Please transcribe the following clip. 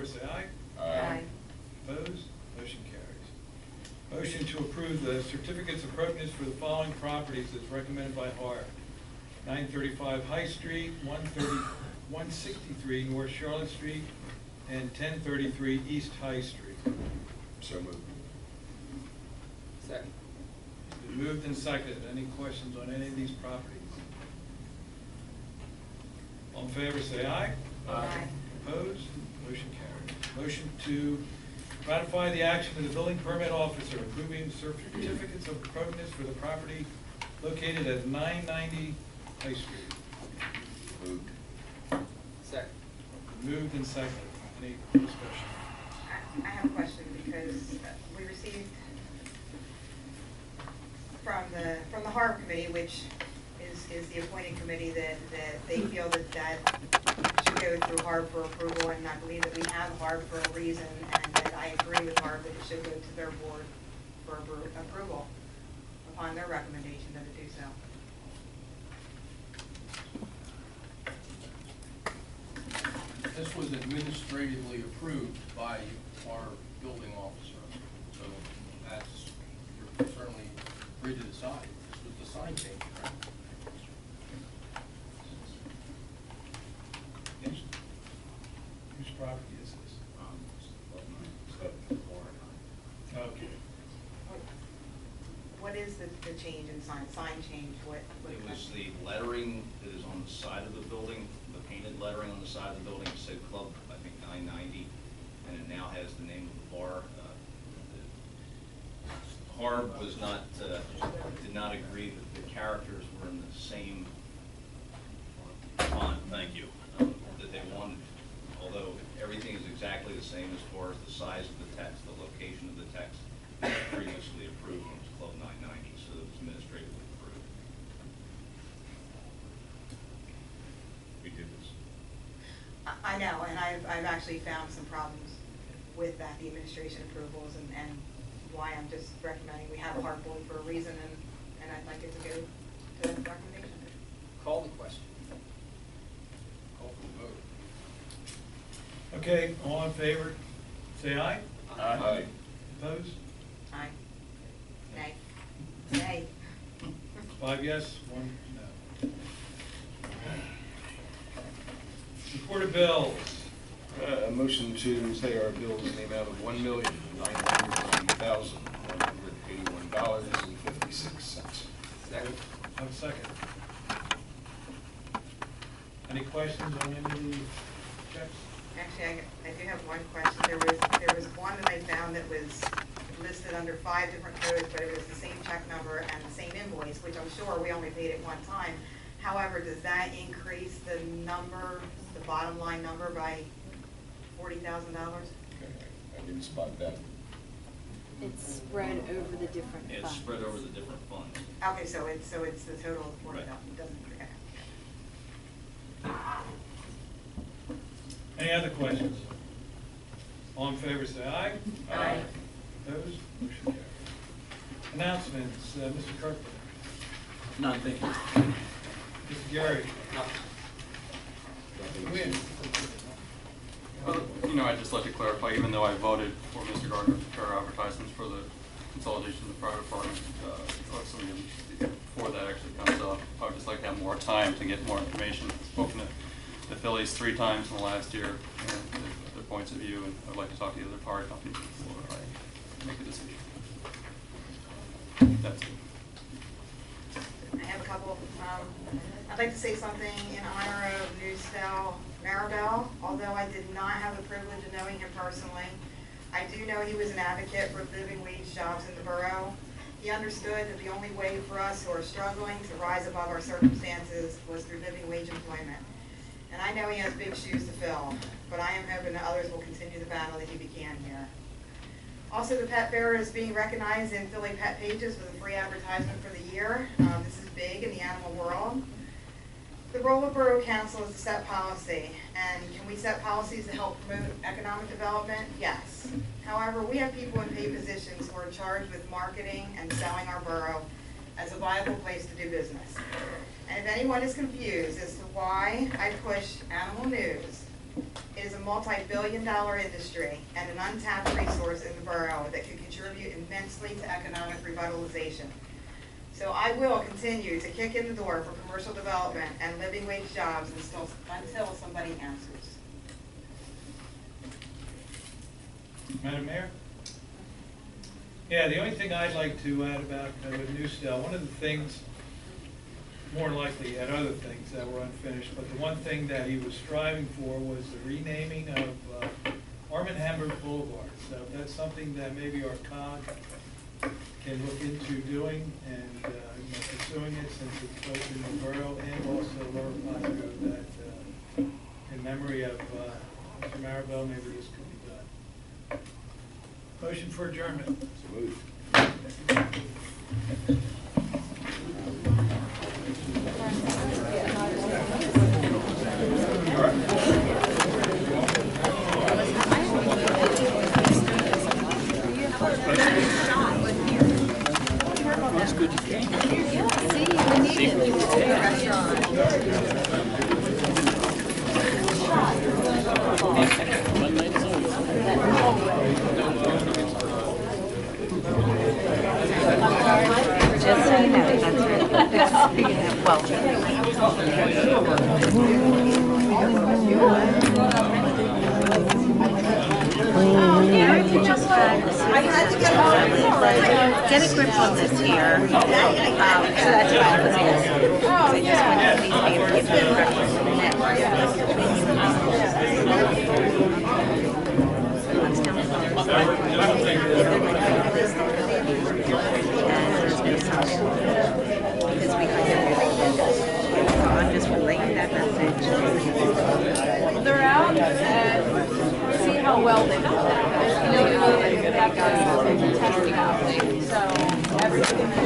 say aye. Aye. Opposed? Motion carries. Motion to approve the certificates of appropriateness for the following properties as recommended by HAR. 935 High Street, 163 North Charlotte Street, and 1033 East High Street. So moved. Second. It's been moved and seconded. Any questions on any of these properties? All in favor, say aye. Aye. Opposed? Motion carries. Motion to ratify the action of the building permit officer approving certificates of appropriateness for the property located at 990 High Street. Moved. Second. Moved and seconded. Any discussion? I have a question because we received from the Harbor Committee, which is the appointing committee, that they feel that should go through Harbor for approval, and I believe that we have Harbor for a reason, and that I agree with Harbor that it should go to their board for approval upon their recommendation that it do so. This was administratively approved by our building officer, so that's, you're certainly free to decide. This was the sign change, right? Yes. Whose property is this? Okay. What is the change in sign change? What It was the lettering that is on the side of the building, the painted lettering on the side of the building. It said Club, I think 990, and it now has the name of the bar. Harb was not, did not agree that the characters were in the same font, thank you, that they wanted. Although everything is exactly the same as far as the size of the text, the location of the text, previously approved, and it was Club 990, so it was administratively approved. We did this. I know, and I've actually found some problems with that, the administration approvals, and why I'm just recommending we have a hard board for a reason, and I'd like it to go to the recommendation. Call the question. Call for the vote. Okay, all in favor, say aye. Aye. Opposed? Aye. Nay. Nay. 5 yes, 1 no. Report of bills. A motion to pay our bills in the amount of $1,990,181.56. Second. Have a second. Any questions on any of the checks? Actually, I do have one question. There was one that I found that was listed under 5 different codes, but it was the same check number and the same invoice, which I'm sure we only paid it one time. However, does that increase the number, the bottom line number, by $40,000? I didn't spot that. It's spread over the different funds. It's spread over the different funds. Okay, so it's the total of $40,000. Right. Doesn't. Okay. Any other questions? All in favor, say aye. Aye. Opposed? Motion carries. Announcements, Mr. Kirkland. None, thank you. Mr. Gary. Win. I'd just like to clarify, even though I voted for Mr. Gardner to prepare advertisements for the consolidation of the fire department, before that actually comes up, I would just like to have more time to get more information. I've spoken to the Phillies 3 times in the last year, and their points of view, and I'd like to talk to the other power companies before I make a decision. That's it. I have a couple. I'd like to say something in honor of Newstel Maribel. Although I did not have the privilege of knowing him personally, I do know he was an advocate for living wage jobs in the borough. He understood that the only way for us who are struggling to rise above our circumstances was through living wage employment. And I know he has big shoes to fill, but I am hoping that others will continue the battle that he began here. Also, the pet bearer is being recognized in Philly Pet Pages with a free advertisement for the year. This is big in the animal world. The role of Borough Council is to set policy, and can we set policies to help promote economic development? Yes. However, we have people in paid positions who are charged with marketing and selling our borough as a viable place to do business. And if anyone is confused as to why I push animal news It is a multi-billion-dollar industry and an untapped resource in the borough that could contribute immensely to economic revitalization. So I will continue to kick in the door for commercial development and living wage jobs until somebody answers. Madam Mayor? Yeah, the only thing I'd like to add about with Newstell, one of the things, more likely he had other things that were unfinished, but the one thing that he was striving for was the renaming of Arm and Hamburg Boulevard. So if that's something that maybe our COG can look into doing and pursuing it, since it's both in the borough and also Lower Pottstown, that in memory of Mr. Maribel, maybe this could be done. Motion for adjournment. So moved. That's good you came. One night is always. Just so you know, that's really well. Yeah, I could just get a grip on this here. So that's why I was asking. I just want to please be able to get a grip on the net. I'm just relaying that message. They're out and see how well they do. You know, they have testing happening, so everything.